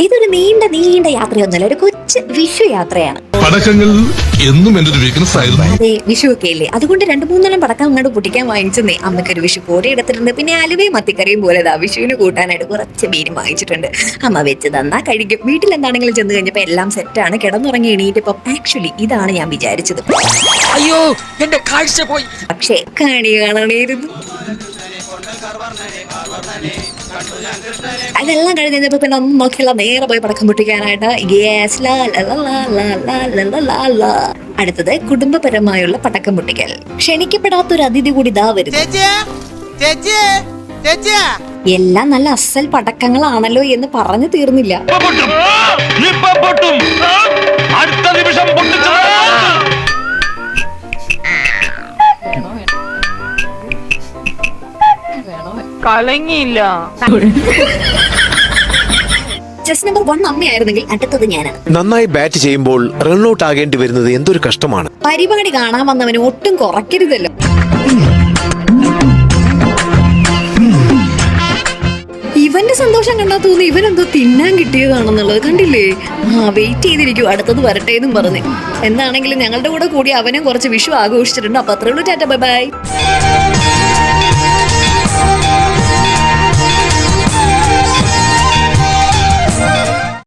ഇതൊരു നീണ്ട നീണ്ട യാത്രയൊന്നുമല്ല, ഒരു കൊച്ചു വിഷു യാത്രയാണ്. പടക്കങ്ങൾ എന്നും എന്റെ ഒരു വീക്ക്നെസ് ആയിരുന്നു. അതെ, വിഷു ഒക്കെ ഇല്ലേ, അതുകൊണ്ട് 2-3 പടക്കം അങ്ങോട്ട് പൊട്ടിക്കാൻ വാങ്ങിച്ചെന്നേ. അമ്മക്കൊരു വിഷു പോടി എടുത്തിട്ടുണ്ട്. പിന്നെ അലുവയും മത്തിക്കറിയും പോലെ വിഷുവിന് കൂട്ടാനായിട്ട് കുറച്ച് മീനും വാങ്ങിച്ചിട്ടുണ്ട്. അമ്മ വെച്ച് തന്നാ കഴിക്കും. വീട്ടിൽ എന്താണെങ്കിലും ചെന്ന് കഴിഞ്ഞപ്പോ എല്ലാം സെറ്റാണ്. കിടന്നുറങ്ങി എണീറ്റപ്പം ആക്ച്വലി ഇതാണ് ഞാൻ വിചാരിച്ചത്. അയ്യോ, എന്റെ കാഴ്ച പോയി. പക്ഷേ കണി കാണണേരുന്നു. അതെല്ലാം കഴിഞ്ഞപ്പോ പിന്നെ ഒന്നും നോക്കില്ല, നേരെ പോയി പടക്കം പൊട്ടിക്കാനായിട്ട്. അടുത്തത് കുടുംബപരമായുള്ള പടക്കം പൊട്ടിക്കൽ. ക്ഷണിക്കപ്പെടാത്തൊരു അതിഥി കൂടി ഇതാ വരുന്നു. എല്ലാം നല്ല അസൽ പടക്കങ്ങളാണല്ലോ എന്ന് പറഞ്ഞു തീർന്നില്ല. കലങ്ങിയില്ല. ജസ്റ്റ് നമ്പർ 1 അമ്മയായിരുന്നെങ്കിൽ അടുത്തത് ഞാനാണ്. നന്നായി ബാറ്റ് ചെയ്യുമ്പോൾ റൺഔട്ട് ആകേണ്ടി വരുന്നത് എന്തൊരു കഷ്ടമാണ്. പരിപാടി കാണാൻ വന്നവന് ഒട്ടും കുറയ്ക്കരുതല്ലോ. ഇവന്റെ സന്തോഷം കണ്ടാ തോന്നി ഇവനെന്തോ തിന്നാൻ കിട്ടിയതാണെന്നുള്ളത്. കണ്ടില്ലേ? വെയിറ്റ് ചെയ്തിരിക്കും അടുത്തത് വരട്ടെ എന്നും പറഞ്ഞ്. എന്താണെങ്കിലും ഞങ്ങളുടെ കൂടെ കൂടി അവനും കുറച്ച് വിഷു ആഘോഷിച്ചിട്ടുണ്ട്. അപ്പൊ അത്രേ ഉള്ളൂ. Tata, bye bye.